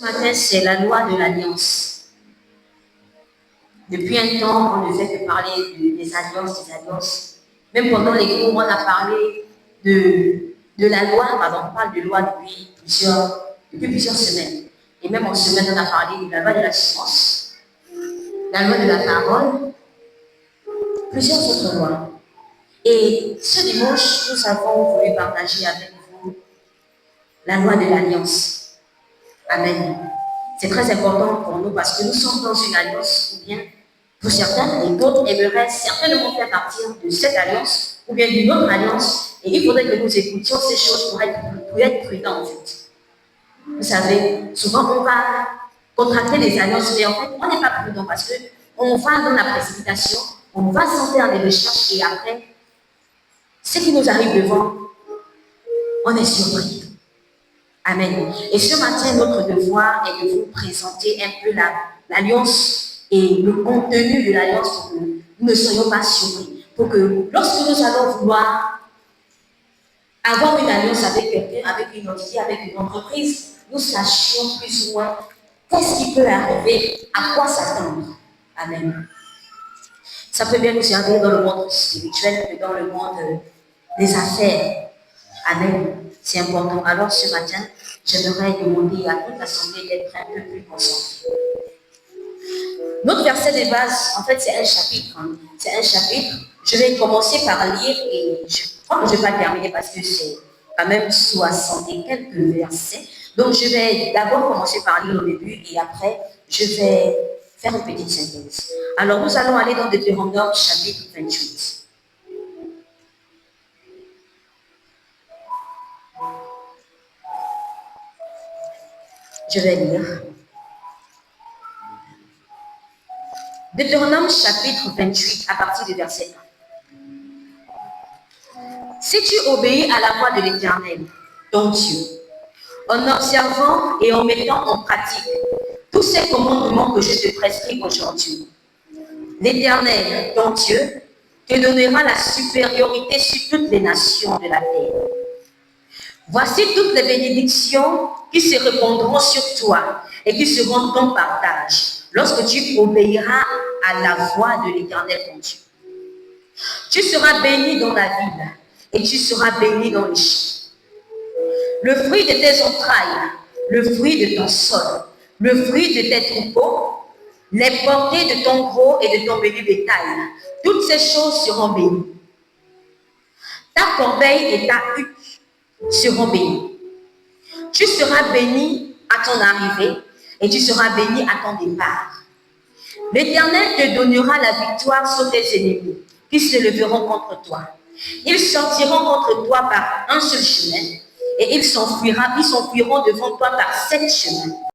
Ce matin, c'est la loi de l'alliance. Depuis un temps, on ne fait que parler des alliances. Même pendant les cours, on a parlé de la loi, pardon, on parle de loi depuis plusieurs semaines. Et même en semaine, on a parlé de la loi de la science, la loi de la parole, plusieurs autres lois. Et ce dimanche, nous avons voulu partager avec vous la loi de l'alliance. Amen. C'est très important pour nous parce que nous sommes dans une alliance, ou bien pour certains, et d'autres aimeraient certainement faire partir de cette alliance, ou bien d'une autre alliance, et il faudrait que nous écoutions ces choses pour être prudents en fait. Vous savez, souvent on va contracter des alliances, mais en fait, on n'est pas prudent parce qu'on va dans la précipitation, on va sans faire des recherches, et après, ce qui nous arrive devant, on est surpris. Amen. Et ce matin, notre devoir est de vous présenter un peu l'alliance et le contenu de l'alliance pour que nous ne soyons pas surpris. Pour que lorsque nous allons vouloir avoir une alliance avec quelqu'un, avec une entité, avec une entreprise, nous sachions plus ou moins qu'est-ce qui peut arriver, à quoi s'attendre. Amen. Ça peut bien nous servir dans le monde spirituel que dans le monde des affaires. Amen. C'est important. Alors ce matin, j'aimerais demander à toute l'assemblée d'être un peu plus concentrée. Notre verset de base, en fait, c'est un chapitre. C'est un chapitre. Je vais commencer par lire et je crois que je ne vais pas terminer parce que c'est quand même 60 et quelques versets. Donc je vais d'abord commencer par lire au début et après, je vais faire une petite synthèse. Alors nous allons aller dans Deutéronome chapitre 28. Je vais lire. Deutéronome chapitre 28 à partir du verset 1. Si tu obéis à la voix de l'Éternel, ton Dieu, en observant et en mettant en pratique tous ces commandements que je te prescris aujourd'hui, l'Éternel, ton Dieu, te donnera la supériorité sur toutes les nations de la terre. Voici toutes les bénédictions qui se répandront sur toi et qui seront ton partage lorsque tu obéiras à la voix de l'Éternel ton Dieu. Tu seras béni dans la ville et tu seras béni dans les champs. Le fruit de tes entrailles, le fruit de ton sol, le fruit de tes troupeaux, les portées de ton gros et de ton menu bétail, toutes ces choses seront bénies. Ta corbeille et ta hutte seront bénis. Tu seras béni à ton arrivée et tu seras béni à ton départ. L'Éternel te donnera la victoire sur tes ennemis qui se leveront contre toi. Ils sortiront contre toi par un seul chemin et ils s'enfuiront devant toi par 7 chemins.